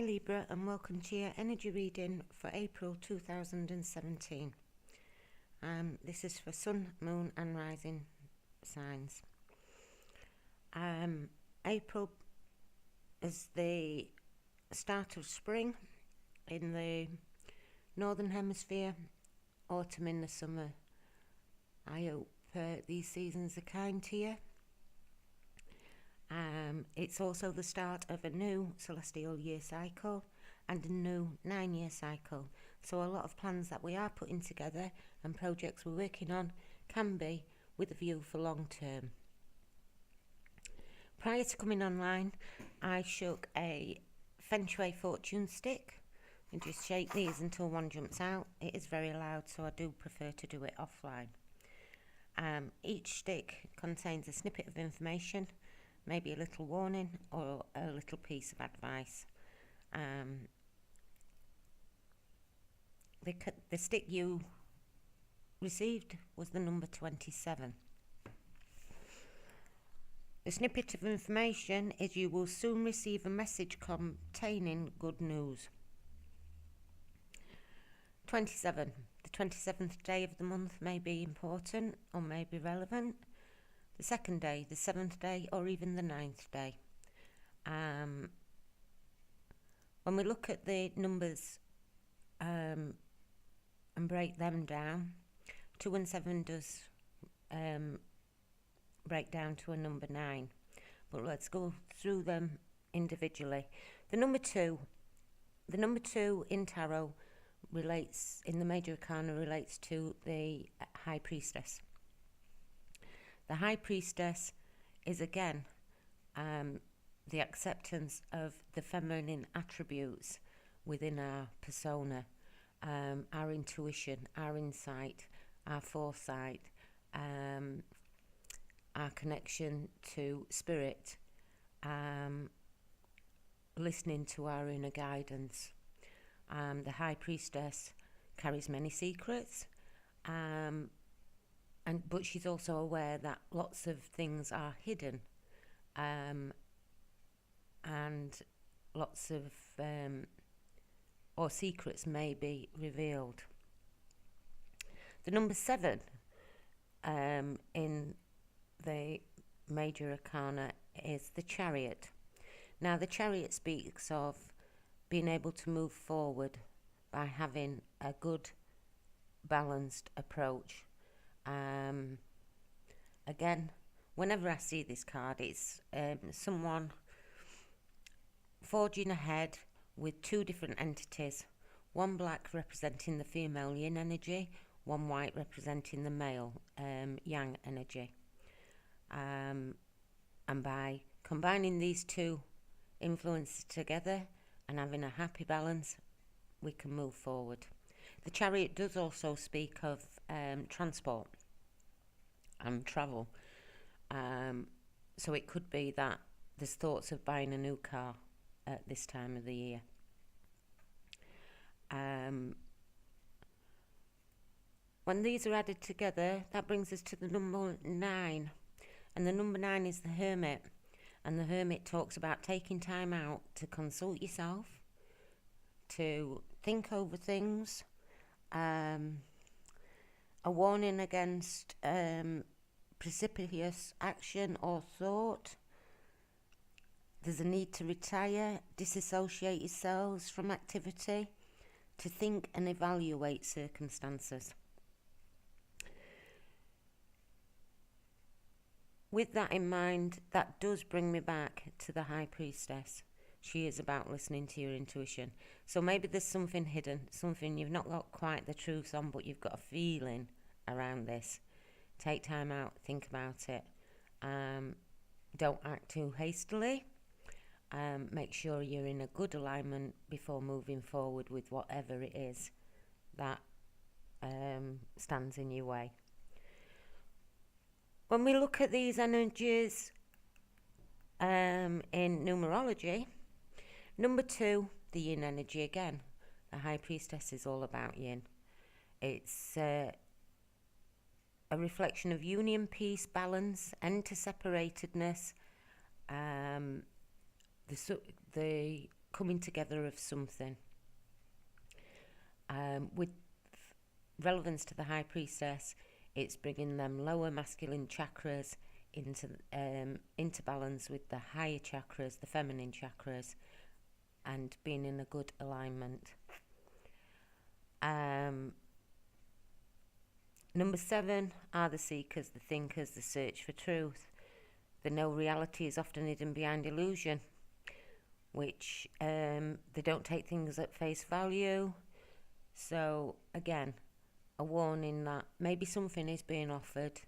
Libra, and welcome to your energy reading for April 2017. This is for Sun, Moon and Rising signs. April is the start of spring in the Northern Hemisphere, autumn in the summer. I hope these seasons are kind to you. It's also the start of a new celestial year cycle and a new 9-year cycle. So a lot of plans that we are putting together and projects we're working on can be with a view for long term. Prior to coming online, I shook a Feng Shui fortune stick and just shake these until one jumps out. It is very loud, so I do prefer to do it offline. Each stick contains a snippet of information, maybe a little warning or a little piece of advice. The stick you received was the number 27. The snippet of information is you will soon receive a message containing good news. 27. The 27th day of the month may be important or may be relevant. The second day, the 7th day, or even the 9th day. When we look at the numbers and break them down, 2 and 7 does break down to a number 9. But let's go through them individually. The number 2 in tarot relates, in the major arcana, relates to the High Priestess. The High Priestess is again the acceptance of the feminine attributes within our persona, our intuition, our insight, our foresight, our connection to spirit, listening to our inner guidance. The High Priestess carries many secrets, but she's also aware that lots of things are hidden, and lots of or secrets may be revealed. The number 7 in the major arcana is the Chariot. Now, the Chariot speaks of being able to move forward by having a good, balanced approach. Again, whenever I see this card, it's someone forging ahead with 2 different entities, one black representing the female yin energy, one white representing the male yang energy. And by combining these 2 influences together and having a happy balance, we can move forward. The Chariot does also speak of transport and travel. So it could be that there's thoughts of buying a new car at this time of the year. When these are added together, that brings us to the number 9. And the number 9 is the Hermit. And the Hermit talks about taking time out to consult yourself, to think over things, a warning against precipitous action or thought. There's a need to retire, disassociate yourselves from activity, to think and evaluate circumstances. With that in mind, that does bring me back to the High Priestess. She is about listening to your intuition. So maybe there's something hidden, something you've not got quite the truth on, but you've got a feeling around this. Take time out, think about it. Don't act too hastily. Make sure you're in a good alignment before moving forward with whatever it is that stands in your way. When we look at these energies in numerology, number 2, the yin energy again. The High Priestess is all about yin. It's a reflection of union, peace, balance, end to separatedness, the coming together of something. With relevance to the High Priestess, it's bringing them lower masculine chakras into balance with the higher chakras, the feminine chakras, and being in a good alignment. Number 7 are the seekers, the thinkers, the search for truth. They know reality is often hidden behind illusion, which they don't take things at face value. So again, a warning that maybe something is being offered,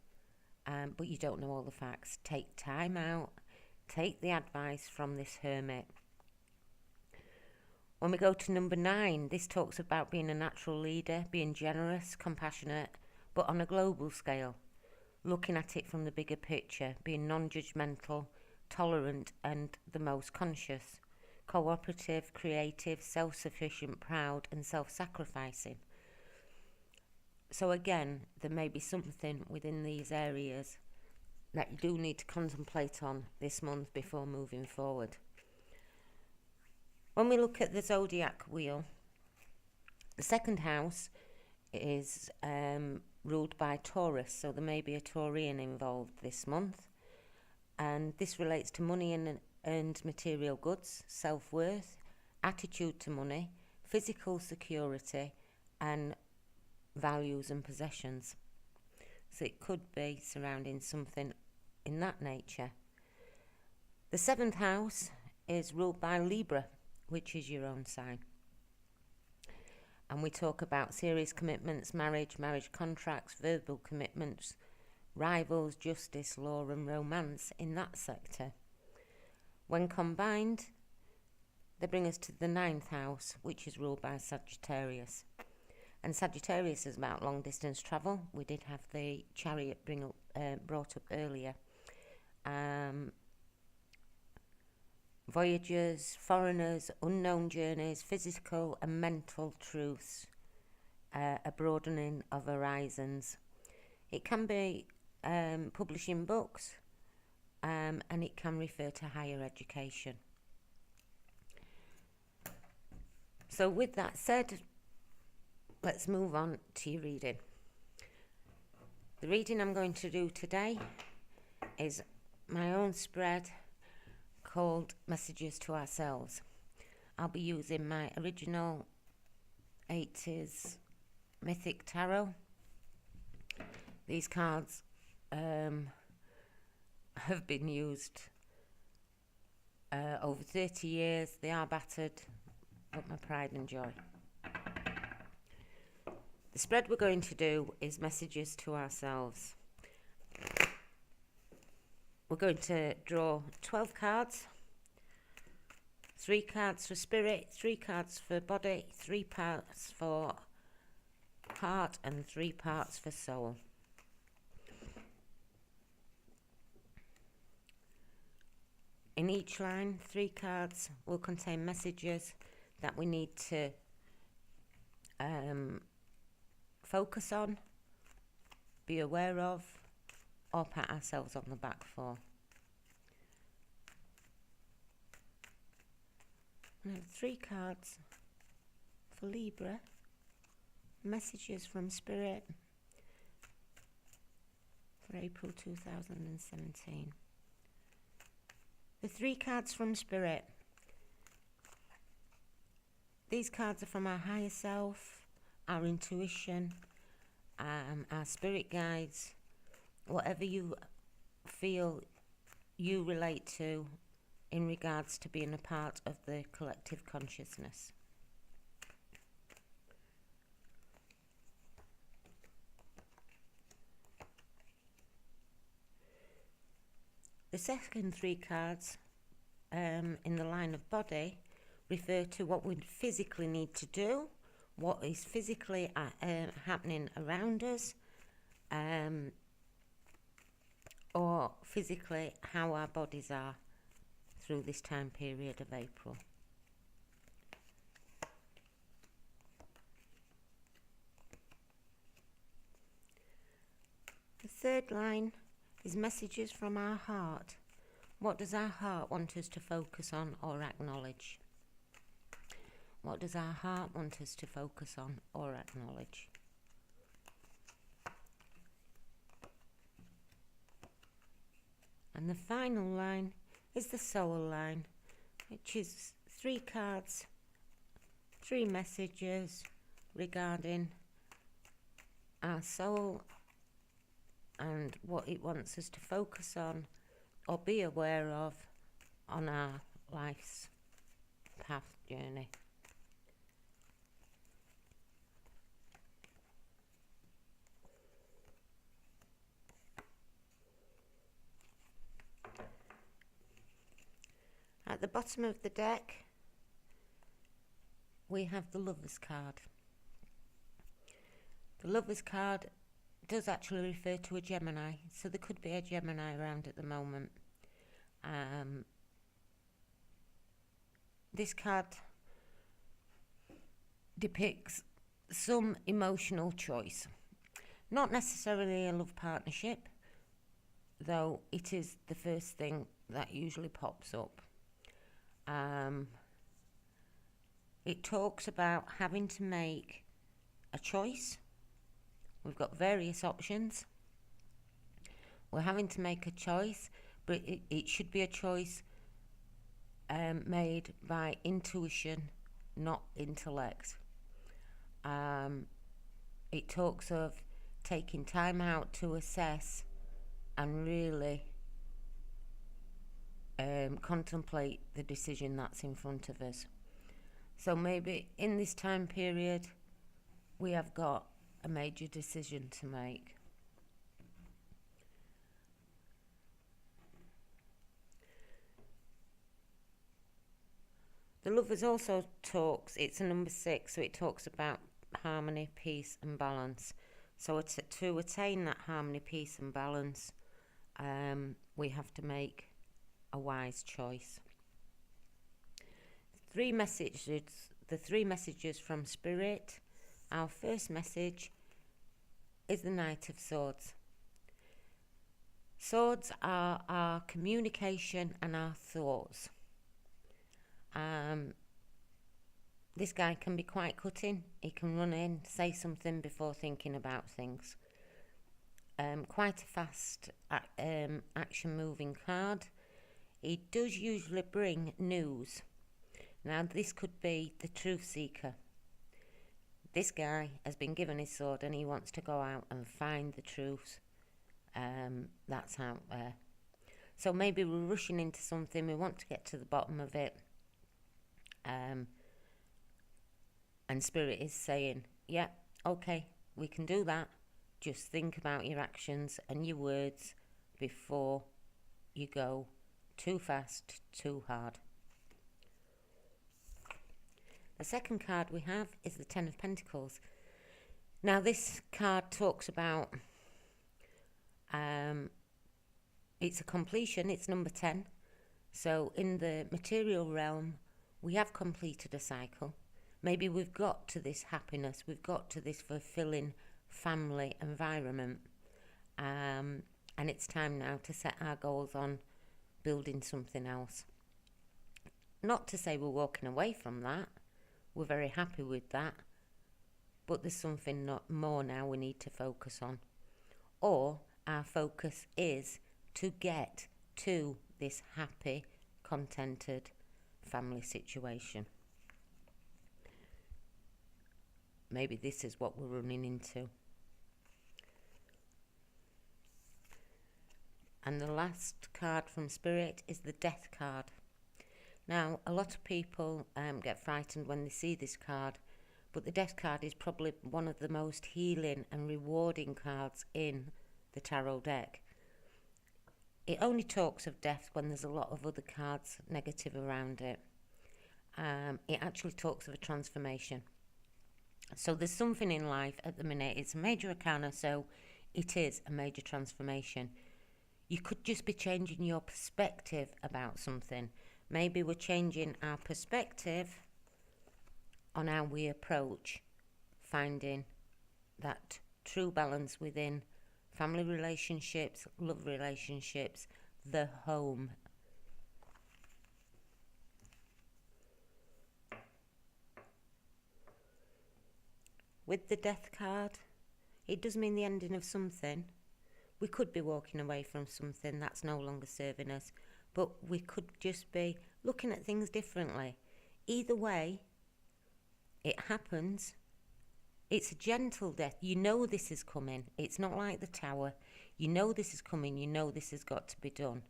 but you don't know all the facts. Take time out, take the advice from this hermit. When we go to number 9, this talks about being a natural leader, being generous, compassionate, but on a global scale, looking at it from the bigger picture, being non-judgmental, tolerant, and the most conscious, cooperative, creative, self-sufficient, proud, and self-sacrificing. So again, there may be something within these areas that you do need to contemplate on this month before moving forward. When we look at the zodiac wheel, the second house is ruled by Taurus, so there may be a Taurian involved this month, and this relates to money and earned material goods, self-worth, attitude to money, physical security, and values and possessions. So it could be surrounding something in that nature. The 7th house is ruled by Libra, which is your own sign. And we talk about serious commitments, marriage contracts, verbal commitments, rivals, justice, law and romance in that sector. When combined, they bring us to the 9th house, which is ruled by Sagittarius. And Sagittarius is about long distance travel. We did have the Chariot brought up earlier. Voyagers, foreigners, unknown journeys, physical and mental truths, a broadening of horizons. It can be publishing books, and it can refer to higher education. So with that said, let's move on to your reading. The reading I'm going to do today is my own spread called Messages to Ourselves. I'll be using my original 80s Mythic Tarot. These cards have been used over 30 years. They are battered, but my pride and joy. The spread we're going to do is Messages to Ourselves. We're going to draw 12 cards, 3 cards for spirit, 3 cards for body, 3 parts for heart and 3 parts for soul. In each line, 3 cards will contain messages that we need to focus on, be aware of, or pat ourselves on the back for. I have 3 cards for Libra, messages from Spirit for April 2017. The 3 cards from Spirit. These cards are from our higher self, our intuition, our spirit guides, whatever you feel you relate to in regards to being a part of the collective consciousness. The second 3 cards in the line of body refer to what we physically need to do, what is physically happening around us, or physically how our bodies are through this time period of April. The third line is messages from our heart. What does our heart want us to focus on or acknowledge? What does our heart want us to focus on or acknowledge? And the final line is the soul line, which is 3 cards, 3 messages regarding our soul and what it wants us to focus on or be aware of on our life's path journey. At the bottom of the deck, we have the Lover's card. The Lover's card does actually refer to a Gemini, so there could be a Gemini around at the moment. This card depicts some emotional choice. Not necessarily a love partnership, though it is the first thing that usually pops up. It talks about having to make a choice. We've got various options. We're having to make a choice, but it should be a choice made by intuition, not intellect. It talks of taking time out to assess and really contemplate the decision that's in front of us. So maybe in this time period we have got a major decision to make. The Lovers also talks, it's a number 6, so it talks about harmony, peace and balance. So to attain that harmony, peace and balance, we have to make a wise choice. The 3 messages from Spirit. Our first message is the Knight of Swords. Swords are our communication and our thoughts. This guy can be quite cutting. He can run in, say something before thinking about things. Quite a fast action moving card. He does usually bring news. Now this could be the truth seeker. This guy has been given his sword and he wants to go out and find the truth that's out there. So maybe we're rushing into something, we want to get to the bottom of it. And Spirit is saying, yeah, okay, we can do that. Just think about your actions and your words before you go too fast, too hard. The second card we have is the Ten of Pentacles. Now this card talks about, it's a completion, it's number 10. So in the material realm, we have completed a cycle. Maybe we've got to this happiness, we've got to this fulfilling family environment. And it's time now to set our goals on building something else. Not to say we're walking away from that. We're very happy with that. But there's something more now we need to focus on. Or our focus is to get to this happy, contented family situation. Maybe this is what we're running into. And the last card from Spirit is the Death card. Now, a lot of people get frightened when they see this card, but the Death card is probably one of the most healing and rewarding cards in the tarot deck. It only talks of death when there's a lot of other cards negative around it. It actually talks of a transformation. So there's something in life at the minute. It's a major arcana, so it is a major transformation. You could just be changing your perspective about something. Maybe we're changing our perspective on how we approach finding that true balance within family relationships, love relationships, the home. with the Death card, it does mean the ending of something. We could be walking away from something that's no longer serving us, but we could just be looking at things differently. Either way, it happens. It's a gentle death. You know this is coming. It's not like the Tower. You know this is coming. You know this has got to be done.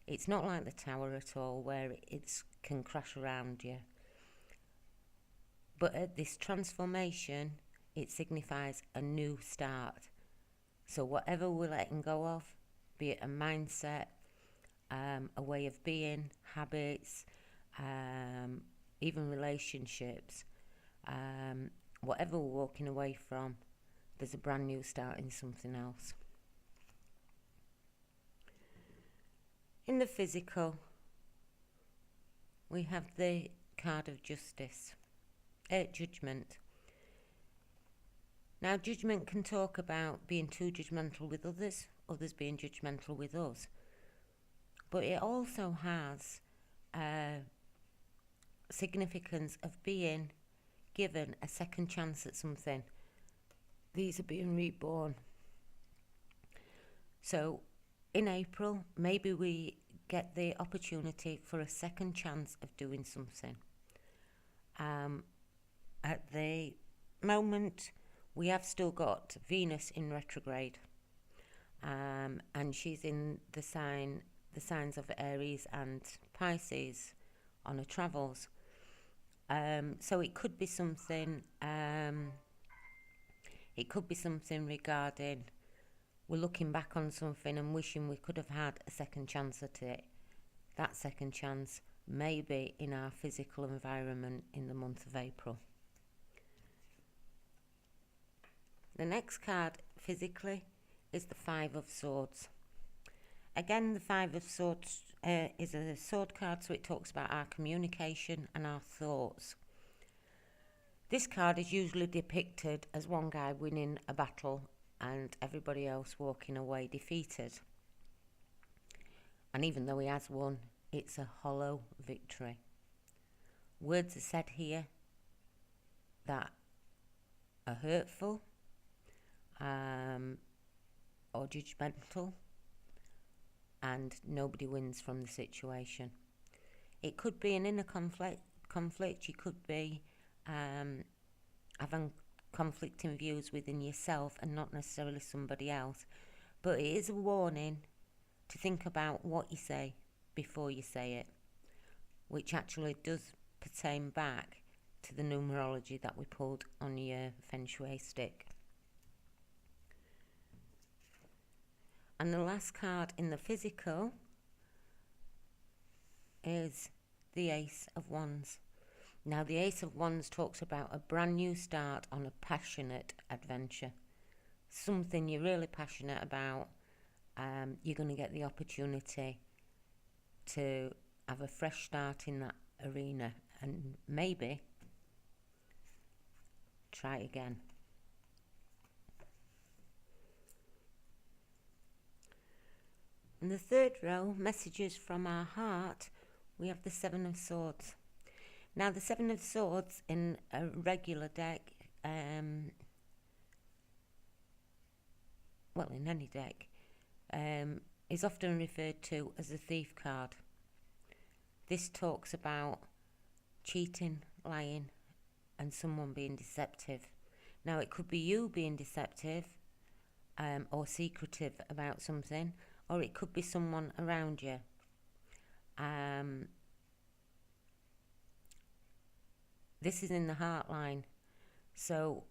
It's not like the Tower at all, where it can crash around you. But at this transformation, it signifies a new start. So whatever we're letting go of, be it a mindset, a way of being, habits, even relationships, whatever we're walking away from, there's a brand new start in something else. In the physical, we have the card of judgment. Now, judgment can talk about being too judgmental with others, others being judgmental with us. But it also has significance of being given a second chance at something. These are being reborn. So, in April, maybe we get the opportunity for a second chance of doing something. At the moment, we have still got Venus in retrograde, and she's in the signs of Aries and Pisces on her travels. So it could be something. It could be something regarding we're looking back on something and wishing we could have had a second chance at it. That second chance may be in our physical environment in the month of April. The next card physically is the Five of Swords. Again, the Five of Swords is a sword card, so it talks about our communication and our thoughts. This card is usually depicted as one guy winning a battle and everybody else walking away defeated. And even though he has won, it's a hollow victory. Words are said here that are hurtful, or judgmental, and nobody wins from the situation. It could be an inner conflict. You could be having conflicting views within yourself and not necessarily somebody else. But it is a warning to think about what you say before you say it, which actually does pertain back to the numerology that we pulled on your Feng Shui stick. And the last card in the physical is the Ace of Wands. Now, the Ace of Wands talks about a brand new start on a passionate adventure. Something you're really passionate about. You're going to get the opportunity to have a fresh start in that arena and maybe try again. In the third row, messages from our heart, we have the Seven of Swords. Now, the Seven of Swords in a regular deck, in any deck, is often referred to as a thief card. This talks about cheating, lying, and someone being deceptive. Now, it could be you being deceptive or secretive about something, or it could be someone around you. This is in the heart line. So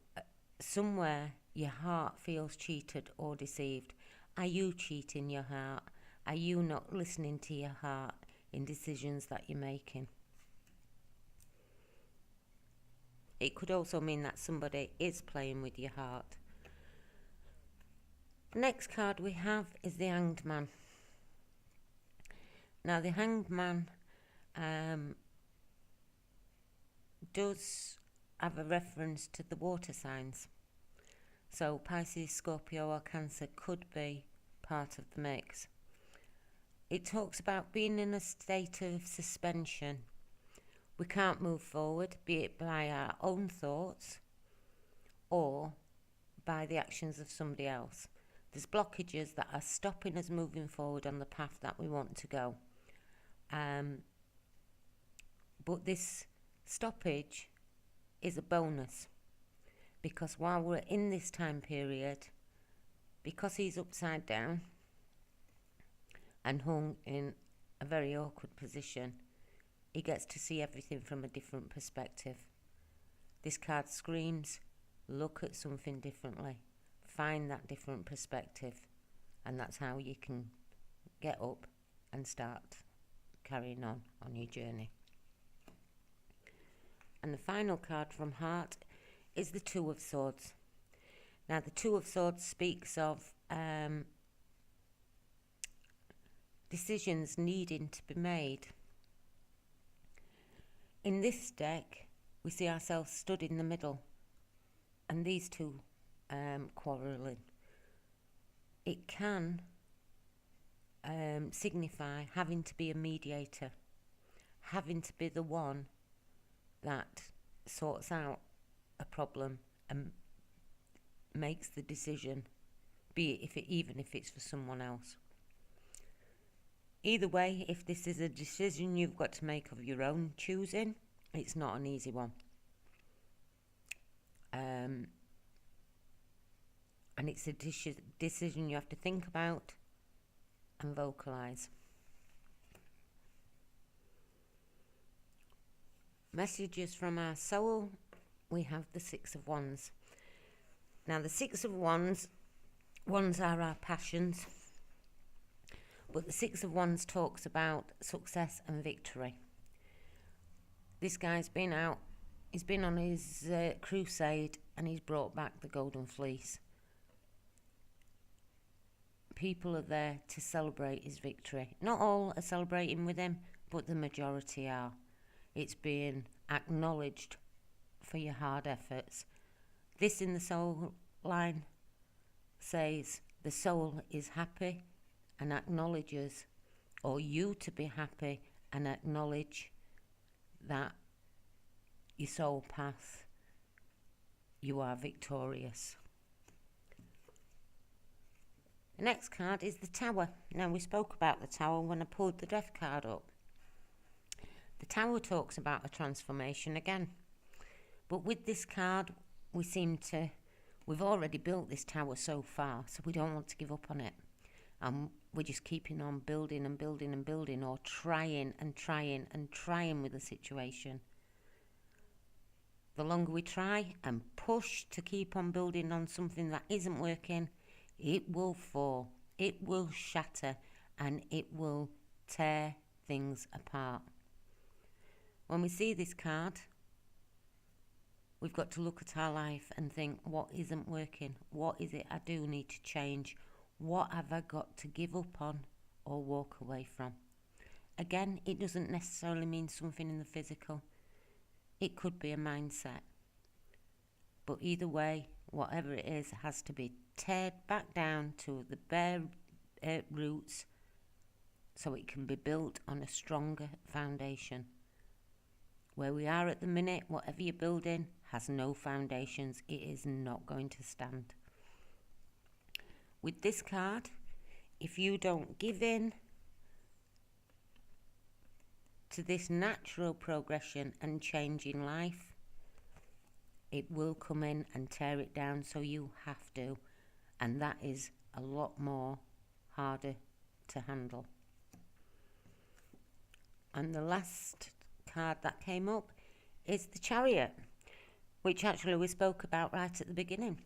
somewhere your heart feels cheated or deceived. Are you cheating your heart? Are you not listening to your heart in decisions that you're making? It could also mean that somebody is playing with your heart. Next card we have is the Hanged Man. Now, the Hanged Man does have a reference to the water signs. So Pisces, Scorpio or Cancer could be part of the mix. It talks about being in a state of suspension. We can't move forward, be it by our own thoughts or by the actions of somebody else. There's blockages that are stopping us moving forward on the path that we want to go. But this stoppage is a bonus, because while we're in this time period, because he's upside down and hung in a very awkward position, he gets to see everything from a different perspective. This card screams, look at something differently, find that different perspective, and that's how you can get up and start carrying on your journey. And the final card from Heart is the Two of Swords. Now, the Two of Swords speaks of decisions needing to be made. In this deck, we see ourselves stood in the middle, and these two quarrelling. It can signify having to be a mediator, having to be the one that sorts out a problem and makes the decision, even if it's for someone else. Either way, if this is a decision you've got to make of your own choosing, it's not an easy one. And it's a decision you have to think about and vocalise. Messages from our soul, we have the Six of Wands. Now, the Six of Wands are our passions, but the Six of Wands talks about success and victory. This guy's been out, he's been on his crusade, and he's brought back the Golden Fleece. People are there to celebrate his victory. Not all are celebrating with him, but the majority are. It's being acknowledged for your hard efforts. This in the soul line says the soul is happy and acknowledges, or you to be happy and acknowledge that your soul path, you are victorious. The next card is the Tower. Now, we spoke about the Tower when I pulled the Death card up. The Tower talks about a transformation again. But with this card, we've already built this tower so far, so we don't want to give up on it. We're just keeping on building and building and building, or trying and trying and trying with the situation. The longer we try and push to keep on building on something that isn't working, it will fall, it will shatter, and it will tear things apart. When we see this card, we've got to look at our life and think, what isn't working? What is it I do need to change? What have I got to give up on or walk away from? Again, it doesn't necessarily mean something in the physical. It could be a mindset. But either way, whatever it is, has to be teared back down to the bare roots so it can be built on a stronger foundation. Where we are at the minute, whatever you're building has no foundations. It is not going to stand. With this card, if you don't give in to this natural progression and change in life, it will come in and tear it down, so you have to. And that is a lot more harder to handle. And the last card that came up is the Chariot, which actually we spoke about right at the beginning.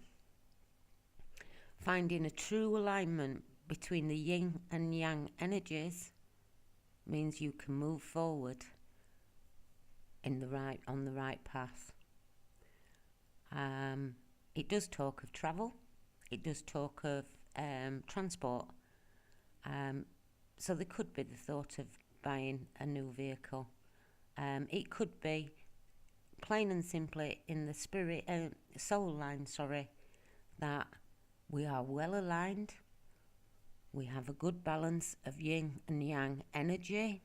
Finding a true alignment between the yin and yang energies means you can move forward on the right path. It does talk of travel. It does talk of transport. So there could be the thought of buying a new vehicle. It could be plain and simply in the soul line, that we are well aligned. We have a good balance of yin and yang energy,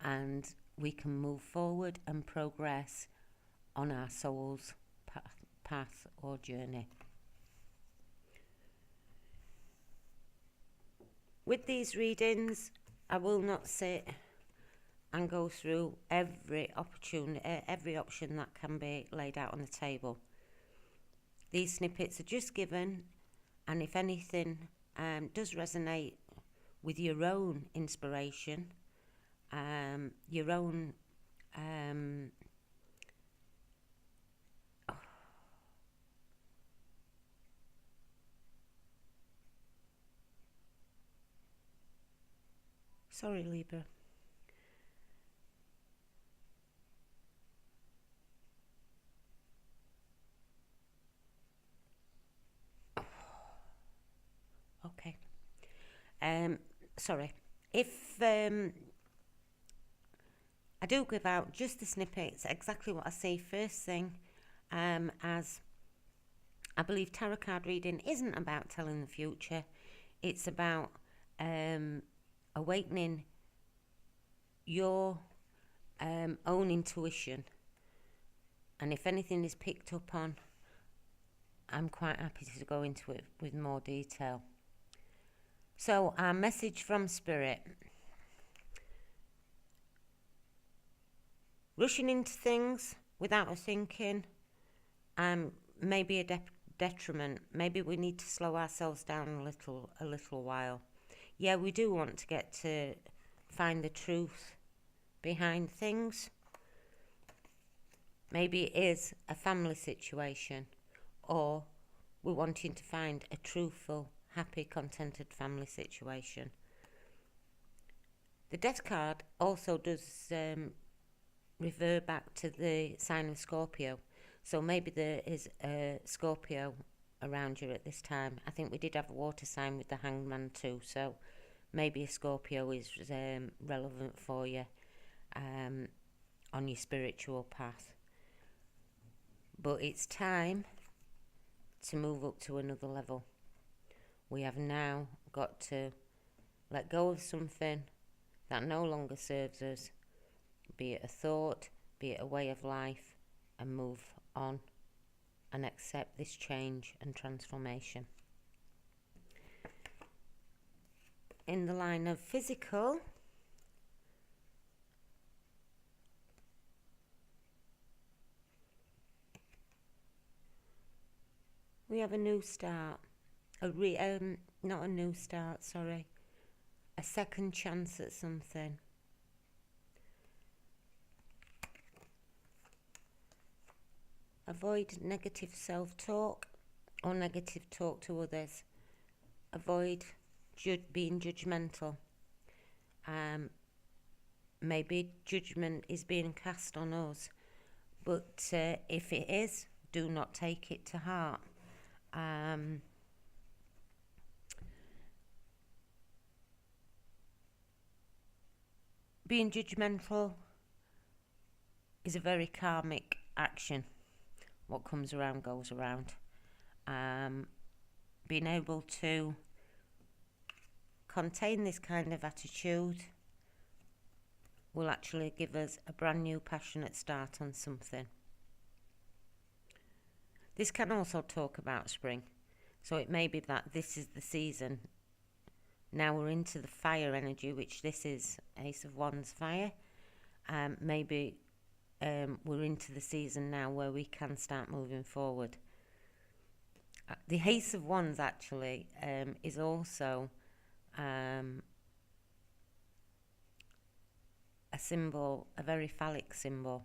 and we can move forward and progress on our soul's path or journey. With these readings, I will not sit and go through every option that can be laid out on the table. These snippets are just given, and if anything does resonate with your own inspiration, your own sorry, Libra. Okay. Sorry. If I do give out just the snippets, exactly what I say first thing, as I believe tarot card reading isn't about telling the future. It's about awakening your own intuition. And if anything is picked up on, I'm quite happy to go into it with more detail. So, our message from Spirit. Rushing into things without a thinking may be a detriment. Maybe we need to slow ourselves down a little while. Yeah, we do want to get to find the truth behind things. Maybe it is a family situation, or we're wanting to find a truthful, happy, contented family situation. The Death card also does refer back to the sign of Scorpio. So maybe there is a Scorpio around you at this time. I think we did have a water sign with the Hangman too, so maybe a Scorpio is relevant for you on your spiritual path. But it's time to move up to another level. We have now got to let go of something that no longer serves us, be it a thought, be it a way of life, and move on and accept this change and transformation. In the line of physical, we have a new start. Not a new start, sorry. A second chance at something. Avoid negative self-talk or negative talk to others. Avoid being judgmental. Maybe judgment is being cast on us, but if it is, do not take it to heart. Being judgmental is a very karmic action. What comes around goes around. Being able to contain this kind of attitude will actually give us a brand new passionate start on something. This can also talk about spring. So it may be that this is the season. Now we're into the fire energy, which this is Ace of Wands fire. Maybe we're into the season now where we can start moving forward. The Ace of Wands actually is also a symbol, a very phallic symbol.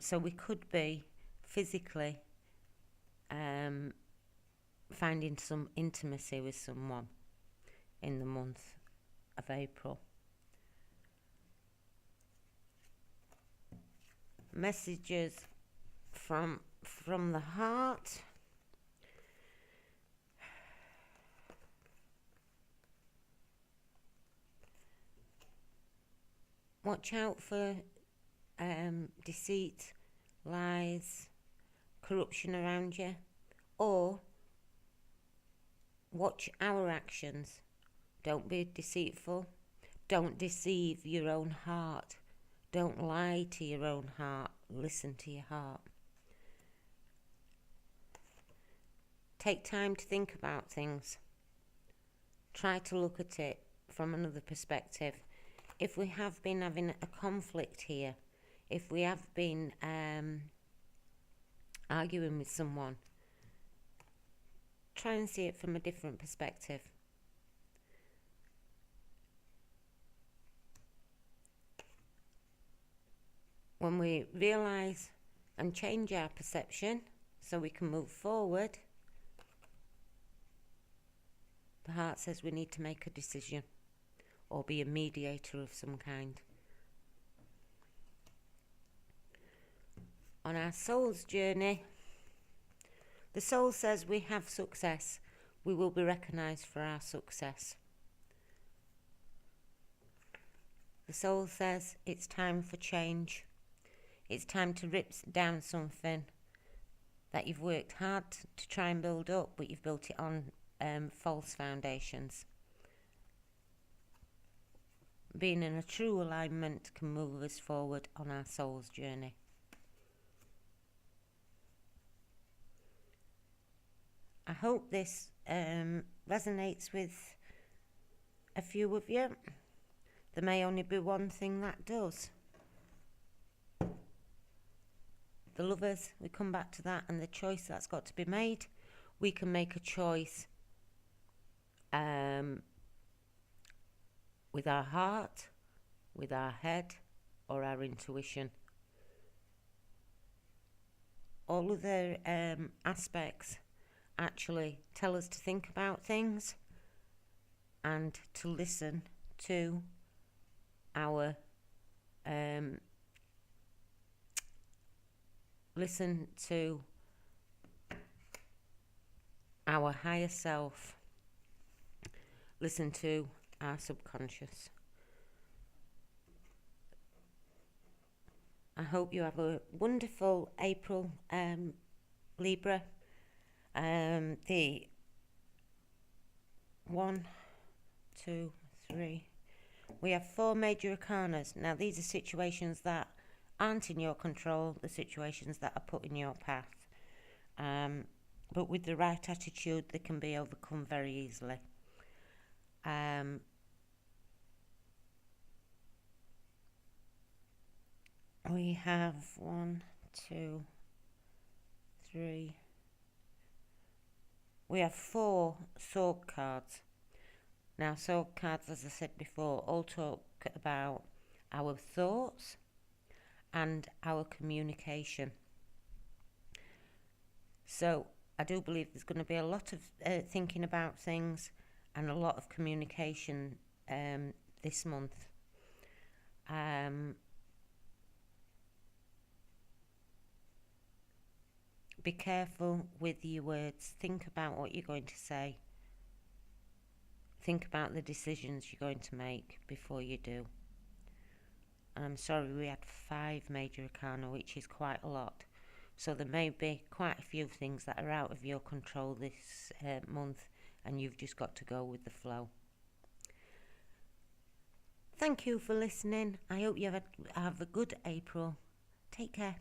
So we could be physically finding some intimacy with someone in the month of April. Messages from the heart. Watch out for deceit, lies, corruption around you, or watch our actions. Don't be deceitful. Don't deceive your own heart. Don't lie to your own heart. Listen to your heart. Take time to think about things. Try to look at it from another perspective. If we have been having a conflict here, if we have been arguing with someone, try and see it from a different perspective. When we realise and change our perception so we can move forward, the heart says we need to make a decision or be a mediator of some kind. On our soul's journey, the soul says we have success. We will be recognised for our success. The soul says it's time for change. It's time to rip down something that you've worked hard to try and build up, but you've built it on false foundations. Being in a true alignment can move us forward on our soul's journey. I hope this resonates with a few of you. There may only be one thing that does. The lovers, we come back to that, and the choice that's got to be made. We can make a choice with our heart, with our head, or our intuition. All other aspects actually tell us to think about things and to listen to our higher self, listen to our subconscious. I hope you have a wonderful April, Libra. The 1, 2, 3. We have 4 major arcanas. Now, these are situations that aren't in your control, the situations that are put in your path. But with the right attitude, they can be overcome very easily. We have 1, 2, 3. We have 4 sword cards. Now, sword cards, as I said before, all talk about our thoughts and our communication. So I do believe there's going to be a lot of thinking about things and a lot of communication this month. Be careful with your words. Think about what you're going to say. Think about the decisions you're going to make before you do. And I'm sorry, we had 5 major arcana, which is quite a lot. So there may be quite a few things that are out of your control this month, and you've just got to go with the flow. Thank you for listening. I hope you have a good April. Take care.